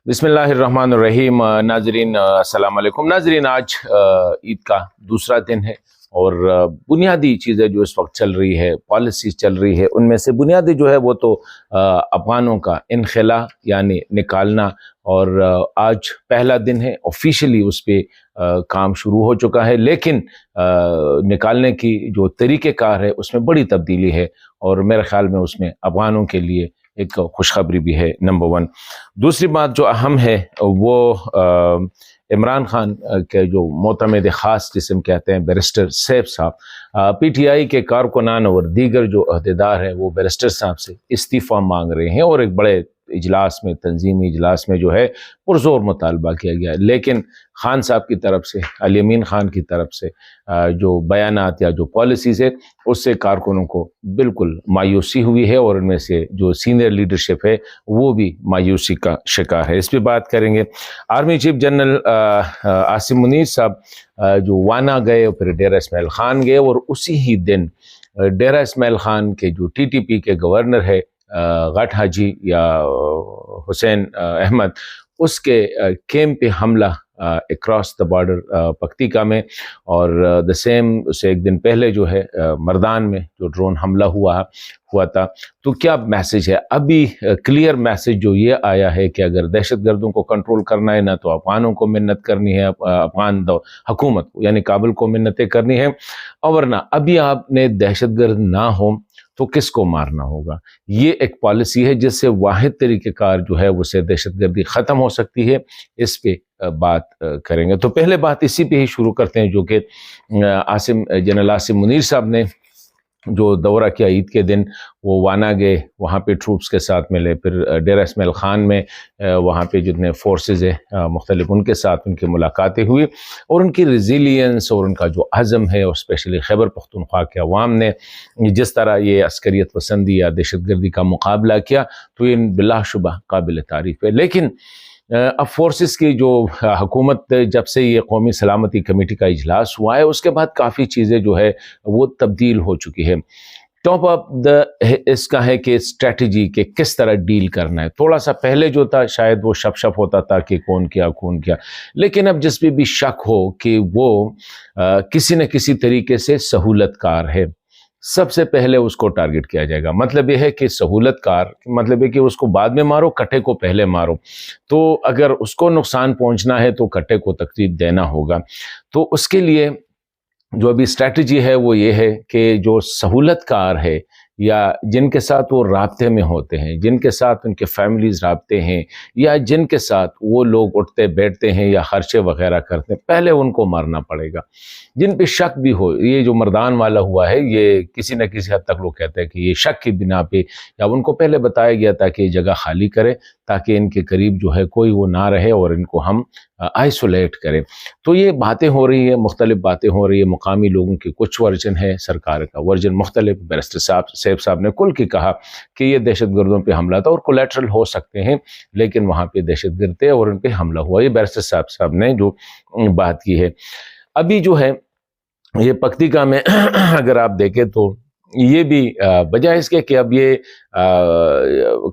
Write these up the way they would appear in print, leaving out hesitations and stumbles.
بسم اللہ الرحمن الرحیم۔ ناظرین السلام علیکم۔ ناظرین، آج عید کا دوسرا دن ہے اور بنیادی چیزیں جو اس وقت چل رہی ہے، پالیسیز چل رہی ہے، ان میں سے بنیادی جو ہے وہ تو افغانوں کا انخلا یعنی نکالنا، اور آج پہلا دن ہے، آفیشلی اس پہ کام شروع ہو چکا ہے، لیکن نکالنے کی جو طریقہ کار ہے اس میں بڑی تبدیلی ہے، اور میرے خیال میں اس میں افغانوں کے لیے ایک خوشخبری بھی ہے، نمبر ون۔ دوسری بات جو اہم ہے وہ عمران خان کے جو معتمد خاص جسم کہتے ہیں بیرسٹر سیف صاحب، پی ٹی آئی کے کارکنان اور دیگر جو عہدیدار ہیں وہ بیرسٹر صاحب سے استعفیٰ مانگ رہے ہیں، اور ایک بڑے اجلاس میں، تنظیمی اجلاس میں جو ہے پرزور مطالبہ کیا گیا ہے، لیکن خان صاحب کی طرف سے، علی امین خان کی طرف سے جو بیانات یا جو پالیسیز ہے اس سے کارکنوں کو بالکل مایوسی ہوئی ہے، اور ان میں سے جو سینئر لیڈرشپ ہے وہ بھی مایوسی کا شکار ہے۔ اس پہ بات کریں گے۔ Army chief general Asim Munir صاحب جو وانا گئے اور پھر ڈیرہ اسماعیل خان گئے، اور اسی ہی دن ڈیرہ اسماعیل خان کے جو ٹی ٹی پی کے گورنر ہے غٹ حاجی یا حسین احمد، اس کے کیمپ پہ حملہ اکراس دا بارڈر پکتیکا میں، اور دا سیم اسے ایک دن پہلے جو ہے مردان میں جو ڈرون حملہ ہوا تھا۔ تو کیا میسج ہے؟ ابھی کلیئر میسج جو یہ آیا ہے کہ اگر دہشت گردوں کو کنٹرول کرنا ہے، نہ تو افغانوں کو منت کرنی ہے، افغان حکومت کو یعنی کابل کو منتیں کرنی ہے، اور ورنہ ابھی آپ نے دہشت گرد نہ ہو تو کس کو مارنا ہوگا۔ یہ ایک پالیسی ہے جس سے واحد طریقہ کار جو ہے اسے دہشت گردی ختم ہو سکتی ہے۔ اس پہ بات کریں گے۔ تو پہلے بات اسی پہ ہی شروع کرتے ہیں جو کہ جنرل عاصم منیر صاحب نے جو دورہ کیا عید کے دن، وہ وانا گئے، وہاں پہ ٹروپس کے ساتھ ملے، پھر ڈیرہ اسماعیل خان میں وہاں پہ جتنے فورسز ہیں مختلف ان کے ساتھ ان کی ملاقاتیں ہوئی، اور ان کی ریزیلینس اور ان کا جو عزم ہے، اور اسپیشلی خیبر پختونخوا کے عوام نے جس طرح یہ عسکریت پسندی یا دہشت گردی کا مقابلہ کیا، تو یہ بلا شبہ قابل تعریف ہے۔ لیکن اب فورسز کی جو حکومت، جب سے یہ قومی سلامتی کمیٹی کا اجلاس ہوا ہے، اس کے بعد کافی چیزیں جو ہے وہ تبدیل ہو چکی ہے۔ ٹاپ اپ اس کا ہے کہ اسٹریٹجی کہ کس طرح ڈیل کرنا ہے۔ تھوڑا سا پہلے جو تھا شاید وہ شپ ہوتا تھا کہ کون کیا، لیکن اب جس پہ بھی شک ہو کہ وہ کسی نہ کسی طریقے سے سہولت کار ہے، سب سے پہلے اس کو ٹارگٹ کیا جائے گا۔ مطلب یہ ہے کہ سہولت کار مطلب ہے کہ اس کو بعد میں مارو، کٹے کو پہلے مارو۔ تو اگر اس کو نقصان پہنچنا ہے تو کٹے کو تکلیف دینا ہوگا۔ تو اس کے لیے جو ابھی اسٹریٹجی ہے وہ یہ ہے کہ جو سہولت کار ہے یا جن کے ساتھ وہ رابطے میں ہوتے ہیں، جن کے ساتھ ان کے فیملیز رابطے ہیں، یا جن کے ساتھ وہ لوگ اٹھتے بیٹھتے ہیں یا خرچے وغیرہ کرتے ہیں، پہلے ان کو مارنا پڑے گا۔ جن پہ شک بھی ہو، یہ جو مردان والا ہوا ہے، یہ کسی نہ کسی حد تک لوگ کہتے ہیں کہ یہ شک کی بنا پہ، یا ان کو پہلے بتایا گیا تھا کہ یہ جگہ خالی کرے تاکہ ان کے قریب جو ہے کوئی وہ نہ رہے اور ان کو ہم آئسولیٹ کریں۔ تو یہ باتیں ہو رہی ہیں، مختلف باتیں ہو رہی ہیں، مقامی لوگوں کی کچھ ورژن ہے، سرکار کا ورژن مختلف۔ بیرسٹر سیف صاحب نے کل کی کہا کہ یہ دہشت گردوں پہ حملہ تھا، اور کولیٹرل ہو سکتے ہیں لیکن وہاں پہ دہشت گرد تھے اور ان پہ حملہ ہوا۔ یہ بیرسٹر صاحب نے جو بات کی ہے۔ ابھی جو ہے یہ پکتیکا میں اگر آپ دیکھیں تو یہ بھی بجائے اس کے کہ اب یہ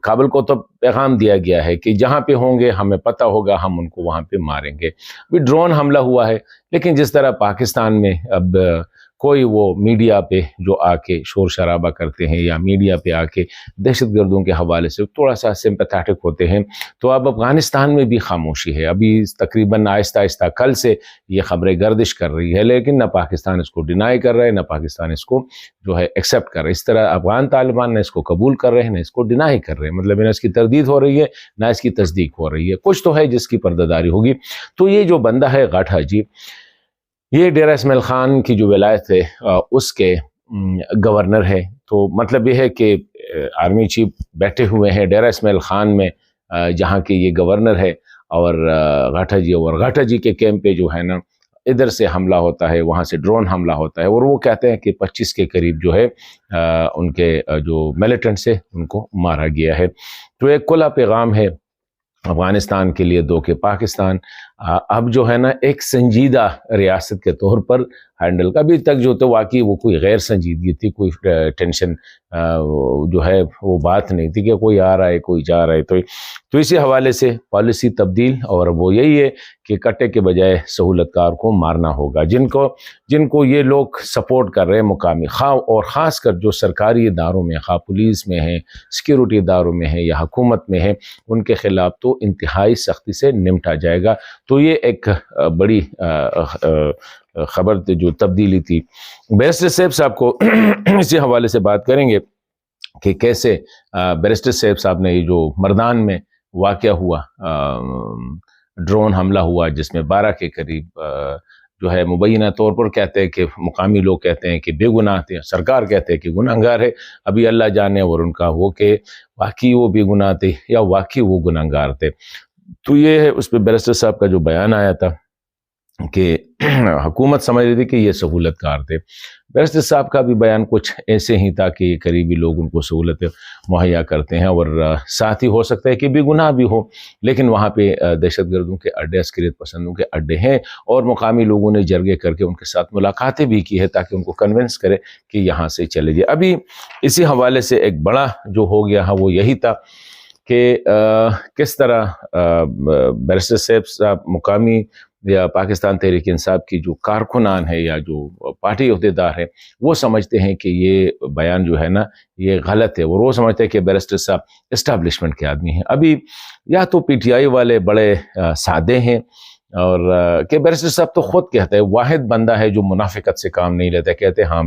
کابل کو تو پیغام دیا گیا ہے کہ جہاں پہ ہوں گے ہمیں پتہ ہوگا، ہم ان کو وہاں پہ ماریں گے۔ ابھی ڈرون حملہ ہوا ہے، لیکن جس طرح پاکستان میں اب کوئی وہ میڈیا پہ جو آ کے شور شرابہ کرتے ہیں یا میڈیا پہ آ کے دہشت گردوں کے حوالے سے تھوڑا سا سمپیتھیٹک ہوتے ہیں، تو اب افغانستان میں بھی خاموشی ہے۔ ابھی تقریباً آہستہ آہستہ کل سے یہ خبریں گردش کر رہی ہے، لیکن نہ پاکستان اس کو ڈینائی کر رہا ہے، نہ پاکستان اس کو جو ہے ایکسیپٹ کر رہا ہے۔ اس طرح افغان طالبان نہ اس کو قبول کر رہے ہیں، نہ اس کو ڈینائی کر رہے ہیں، مطلب نہ اس کی تردید ہو رہی ہے نہ اس کی تصدیق ہو رہی ہے۔ کچھ تو ہے جس کی پردہ داری ہوگی۔ تو یہ جو بندہ ہے غٹ حاجی، یہ ڈیرہ اسماعیل خان کی جو ولایت ہے اس کے گورنر ہے۔ تو مطلب یہ ہے کہ آرمی چیف بیٹھے ہوئے ہیں ڈیرہ اسماعیل خان میں، جہاں کے یہ گورنر ہے، اور غٹ حاجی کے کیمپ پہ جو ہے نا ادھر سے حملہ ہوتا ہے، وہاں سے ڈرون حملہ ہوتا ہے، اور وہ کہتے ہیں کہ 25 کے قریب جو ہے ان کے جو ملیٹنٹس ہیں ان کو مارا گیا ہے۔ تو ایک کھلا پیغام ہے افغانستان کے لیے دو کہ پاکستان اب جو ہے نا ایک سنجیدہ ریاست کے طور پر ہینڈل کا. ابھی تک جو تو واقعی وہ کوئی غیر سنجیدگی تھی, کوئی ٹینشن جو ہے وہ بات نہیں تھی کہ کوئی آ رہا ہے کوئی جا رہا ہے. تو اسی حوالے سے پالیسی تبدیل, اور وہ یہی ہے کہ کٹے کے بجائے سہولت کار کو مارنا ہوگا. جن کو یہ لوگ سپورٹ کر رہے ہیں مقامی, اور خاص کر جو سرکاری اداروں میں, خواہ پولیس میں ہیں, سیکیورٹی اداروں میں ہیں یا حکومت میں ہیں, ان کے خلاف تو انتہائی سختی سے نمٹا جائے گا. تو یہ ایک بڑی خبر جو تبدیلی تھی. بیرسٹر صاحب صاحب کو اسی حوالے سے بات کریں گے کہ کیسے بیرسٹر صاحب نے یہ جو مردان میں واقعہ ہوا, ڈرون حملہ ہوا جس میں 12 کے قریب جو ہے مبینہ طور پر کہتے ہیں کہ مقامی لوگ کہتے ہیں کہ بے گناہ تھے, سرکار کہتے ہیں کہ گناہگار ہے. ابھی اللہ جانے اور ان کا وہ کہ واقعی وہ بے گناہ تھے یا واقعی وہ گناہگار تھے. تو یہ ہے اس پہ بیرسٹر صاحب کا جو بیان آیا تھا کہ حکومت سمجھ رہی تھی کہ یہ سہولت کار تھے. بیرسٹر صاحب کا بھی بیان کچھ ایسے ہی تھا کہ قریبی لوگ ان کو سہولت مہیا کرتے ہیں, اور ساتھ ہی ہو سکتا ہے کہ بے گناہ بھی ہو, لیکن وہاں پہ دہشت گردوں کے اڈے, عسکریت پسندوں کے اڈے ہیں, اور مقامی لوگوں نے جرگے کر کے ان کے ساتھ ملاقاتیں بھی کی ہے تاکہ ان کو کنونس کرے کہ یہاں سے چلے جائے. ابھی اسی حوالے سے ایک بڑا جو ہو گیا وہ یہی تھا کہ کس طرح بیرسٹر صاحب مقامی یا پاکستان تحریک انصاف کی جو کارکنان ہے یا جو پارٹی عہدیدار ہے وہ سمجھتے ہیں کہ یہ بیان جو ہے نا یہ غلط ہے, اور وہ سمجھتے ہیں کہ بیرسٹر صاحب اسٹیبلشمنٹ کے آدمی ہیں. ابھی یا تو پی ٹی آئی والے بڑے سادے ہیں, اور کہ بیرسٹر صاحب تو خود کہتے ہیں واحد بندہ ہے جو منافقت سے کام نہیں لیتا, کہتے ہاں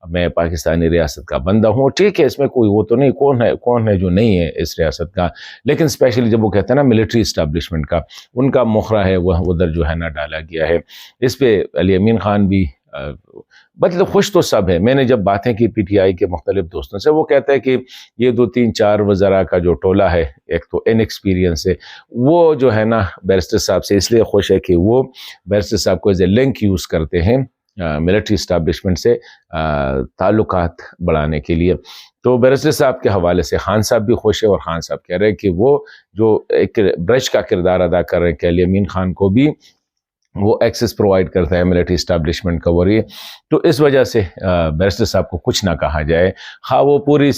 میں پاکستانی ریاست کا بندہ ہوں. ٹھیک ہے, اس میں کوئی وہ تو نہیں, کون ہے جو نہیں ہے اس ریاست کا, لیکن اسپیشلی جب وہ کہتے ہیں نا ملٹری اسٹیبلشمنٹ کا, ان کا مخرہ ہے وہ ادھر جو ہے نا ڈالا گیا ہے. اس پہ علی امین خان بھی مطلب خوش تو سب ہے. میں نے جب باتیں کی پی ٹی آئی کے مختلف دوستوں سے, وہ کہتا ہے کہ یہ 2-3-4 وزراء کا جو ٹولہ ہے, ایک تو ان ایکسپیرینس ہے, وہ جو ہے نا بیرسٹر صاحب سے اس لیے خوش ہے کہ وہ بیرسٹر صاحب کو ایز اے لنک یوز کرتے ہیں ملٹری اسٹیبلشمنٹ سے تعلقات بڑھانے کے لیے. تو بیرسٹر صاحب کے حوالے سے خان صاحب بھی خوش ہے, اور خان صاحب کہہ رہے ہیں کہ وہ جو ایک برج کا کردار ادا کر رہے ہیں کہ علی امین خان کو بھی وہ ایکسس پرووائڈ کرتا ہے ملٹری اسٹیبلشمنٹ کا ذریعے. تو اس وجہ سے بیرسٹر صاحب کو کچھ نہ کہا جائے, خواہ وہ پوری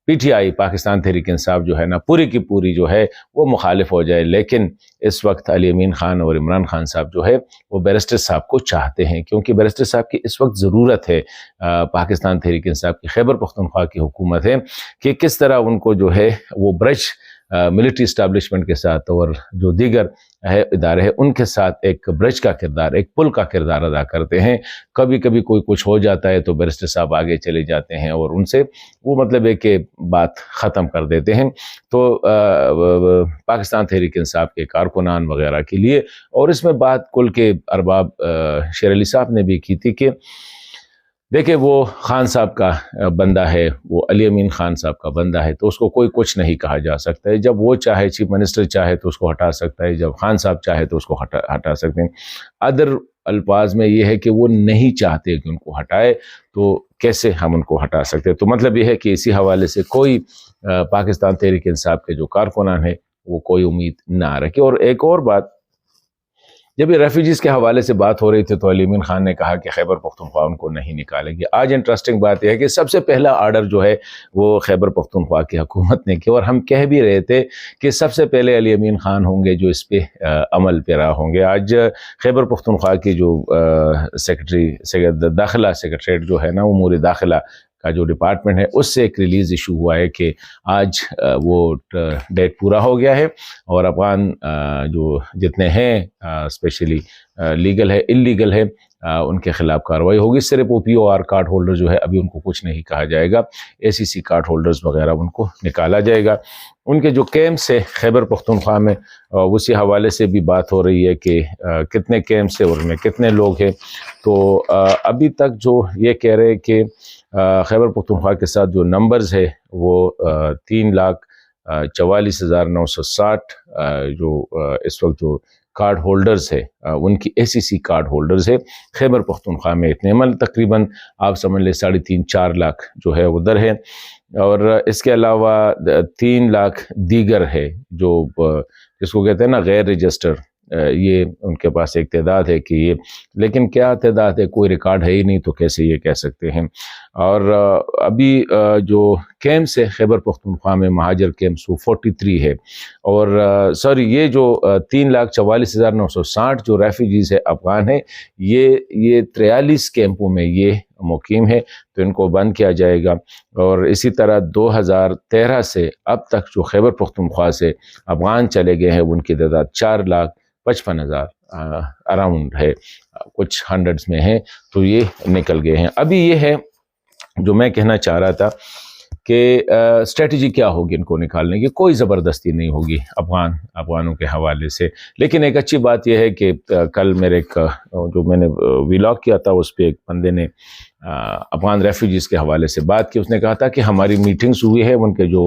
P T I Pakistan Tehreek Insaf جو ہے نا پوری کی پوری جو ہے وہ مخالف ہو جائے, لیکن اس وقت علی امین خان اور عمران خان صاحب جو ہے وہ بیرسٹر صاحب کو چاہتے ہیں, کیونکہ بیرسٹر صاحب کی اس وقت ضرورت ہے پاکستان تحریک انصاف کی, خیبر پختونخوا کی حکومت ہے کہ کس طرح ان کو جو ہے وہ برج ملٹری اسٹیبلشمنٹ کے ساتھ اور جو دیگر ادارے ہیں ان کے ساتھ ایک برج کا کردار, ایک پل کا کردار ادا کرتے ہیں. کبھی کبھی کوئی کچھ ہو جاتا ہے تو بیرسٹر صاحب آگے چلے جاتے ہیں اور ان سے وہ مطلب ہے کہ بات ختم کر دیتے ہیں. تو پاکستان تحریک انصاف کے کارکنان وغیرہ کے لیے, اور اس میں بات کل کے ارباب شیر علی صاحب نے بھی کی تھی کہ دیکھیں وہ خان صاحب کا بندہ ہے, وہ علی امین خان صاحب کا بندہ ہے, تو اس کو کوئی کچھ نہیں کہا جا سکتا ہے. جب وہ چاہے, چیف منسٹر چاہے تو اس کو ہٹا سکتا ہے, جب خان صاحب چاہے تو اس کو ہٹا سکتے ہیں. ادر الفاظ میں یہ ہے کہ وہ نہیں چاہتے کہ ان کو ہٹائے, تو کیسے ہم ان کو ہٹا سکتے ہیں. تو مطلب یہ ہے کہ اسی حوالے سے کوئی پاکستان تحریک انصاف کے جو کارکنان ہیں وہ کوئی امید نہ رکھے. اور ایک اور بات, جب یہ ریفیوجیز کے حوالے سے بات ہو رہی تھی تو علی امین خان نے کہا کہ خیبر پختونخوا ان کو نہیں نکالے گی. آج انٹرسٹنگ بات یہ ہے کہ سب سے پہلا آرڈر جو ہے وہ خیبر پختونخوا کی حکومت نے کیا, اور ہم کہہ بھی رہے تھے کہ سب سے پہلے علی امین خان ہوں گے جو اس پہ عمل پیرا ہوں گے. آج خیبر پختونخوا کی جو داخلہ سیکریٹریٹ جو ہے نا امور داخلہ کا جو ڈپارٹمنٹ ہے, اس سے ایک ریلیز ایشو ہوا ہے کہ آج وہ ڈیٹ پورا ہو گیا ہے, اور افغان جو جتنے ہیں اسپیشلی لیگل ہے انلیگل ہے ان کے خلاف کارروائی ہوگی. صرف او پی او آر کارڈ ہولڈر جو ہے ابھی ان کو کچھ نہیں کہا جائے گا, اے سی سی کارڈ ہولڈرز وغیرہ ان کو نکالا جائے گا. ان کے جو کیمپس ہے خیبر پختونخوا میں, اسی حوالے سے بھی بات ہو رہی ہے کہ کتنے کیمپس ہیں اور ان میں کتنے لوگ ہیں. تو ابھی تک جو یہ کہہ رہے کہ خیبر پختونخوا کے ساتھ جو نمبرز ہے وہ 3,44,960 جو اس وقت جو کارڈ ہولڈرز ہے ان کی اے سی سی کارڈ ہولڈرز ہے خیبر پختونخوا میں اتنے, عمل تقریباً آپ سمجھ لیں 3.5-4 لاکھ جو ہے ادھر ہے, اور اس کے علاوہ 3 لاکھ دیگر ہے جو جس کو کہتے ہیں نا غیر رجسٹر یہ ان کے پاس ایک تعداد ہے کہ یہ، لیکن کیا تعداد ہے، کوئی ریکارڈ ہے ہی نہیں، تو کیسے یہ کہہ سکتے ہیں۔ اور ابھی جو کیمپس ہے خیبر پختونخوا میں، مہاجر کیمپس، وہ 43 ہے، اور سوری یہ جو 3,44,960 جو ریفیوجیز ہے افغان ہیں، یہ 43 کیمپوں میں یہ مقیم ہے، تو ان کو بند کیا جائے گا۔ اور اسی طرح 2013 سے اب تک جو خیبر پختونخوا سے افغان چلے گئے ہیں ان کی تعداد 4,55,000 اراؤنڈ ہے، کچھ ہنڈرڈز میں ہیں، تو یہ نکل گئے ہیں۔ ابھی یہ ہے جو میں کہنا چاہ رہا تھا کہ اسٹریٹجی کیا ہوگی ان کو نکالنے کی۔ کوئی زبردستی نہیں ہوگی افغانوں کے حوالے سے، لیکن ایک اچھی بات یہ ہے کہ کل میرے جو میں نے ویلاگ کیا تھا اس پہ ایک بندے نے افغان ریفیوجیز کے حوالے سے بات کی۔ اس نے کہا تھا کہ ہماری میٹنگز ہوئی ہے، ان کے جو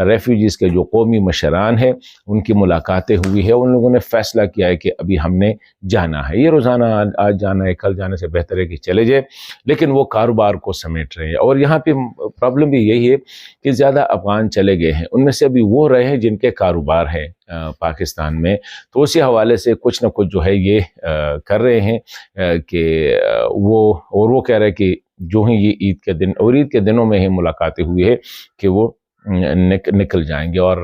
ریفیوجیز کے جو قومی مشران ہیں ان کی ملاقاتیں ہوئی ہے، ان لوگوں نے فیصلہ کیا ہے کہ ابھی ہم نے جانا ہے۔ یہ روزانہ آج جانا ہے، کل جانے سے بہتر ہے کہ چلے جائے، لیکن وہ کاروبار کو سمیٹ رہے ہیں۔ اور یہاں پہ پرابلم بھی یہی ہے کہ زیادہ افغان چلے گئے ہیں، ان میں سے ابھی وہ رہے ہیں جن کے کاروبار ہیں پاکستان میں، تو اسی حوالے سے کچھ نہ کچھ جو ہے یہ کر رہے ہیں کہ وہ کہہ رہے ہیں کہ جو ہی یہ عید کے دن اور عید کے دنوں میں ہی ملاقاتیں ہوئی ہے کہ وہ نکل جائیں گے۔ اور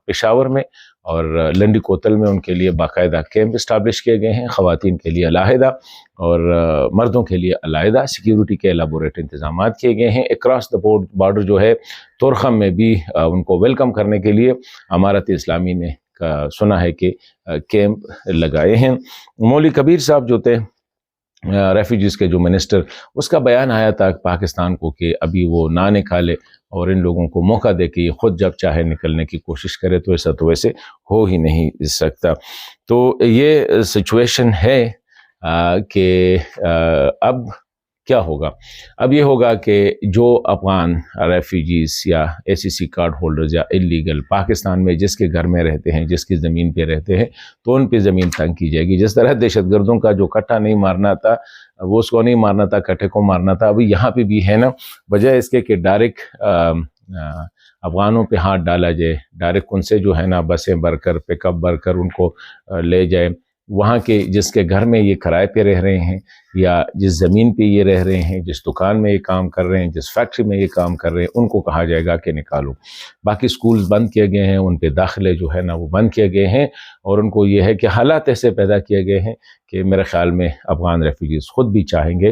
پشاور میں اور لنڈی کوتل میں ان کے لیے باقاعدہ کیمپ اسٹیبلش کیے گئے ہیں، خواتین کے لیے علیحدہ اور مردوں کے لیے علیحدہ، سیکیورٹی کے ایلابوریٹ انتظامات کیے گئے ہیں۔ اکراس دا بارڈر جو ہے تورخم میں بھی ان کو ویلکم کرنے کے لیے امارت اسلامی نے سنا ہے کہ کیمپ لگائے ہیں۔ مولوی کبیر صاحب جو تھے ریفیوجیز کے جو منسٹر، اس کا بیان آیا تھا پاکستان کو کہ ابھی وہ نہ نکالے اور ان لوگوں کو موقع دے کہ یہ خود جب چاہے نکلنے کی کوشش کرے، تو ایسا تو ویسے ہو ہی نہیں سکتا۔ تو یہ سچویشن ہے کہ اب کیا ہوگا؟ اب یہ ہوگا کہ جو افغان ریفیوجیز یا اے سی سی کارڈ ہولڈرز یا اللیگل پاکستان میں جس کے گھر میں رہتے ہیں، جس کی زمین پہ رہتے ہیں، تو ان پہ زمین تنگ کی جائے گی۔ جس طرح دہشت گردوں کا جو کٹھا نہیں مارنا تھا، وہ اس کو نہیں مارنا تھا، کٹھے کو مارنا تھا، ابھی یہاں پہ بھی ہے نا، بجائے اس کے کہ ڈائریکٹ افغانوں پہ ہاتھ ڈالا جائے، ڈائریکٹ ان سے جو ہے نا بسیں بھر کر، پک اپ بھر کر ان کو لے جائے، وہاں کے جس کے گھر میں یہ کرائے پہ رہ رہے ہیں یا جس زمین پہ یہ رہ رہے ہیں، جس دکان میں یہ کام کر رہے ہیں، جس فیکٹری میں یہ کام کر رہے ہیں، ان کو کہا جائے گا کہ نکالو۔ باقی سکولز بند کیے گئے ہیں، ان پہ داخلے جو ہے نا وہ بند کیے گئے ہیں، اور ان کو یہ ہے کہ حالات ایسے پیدا کیے گئے ہیں کہ میرے خیال میں افغان ریفیوجیز خود بھی چاہیں گے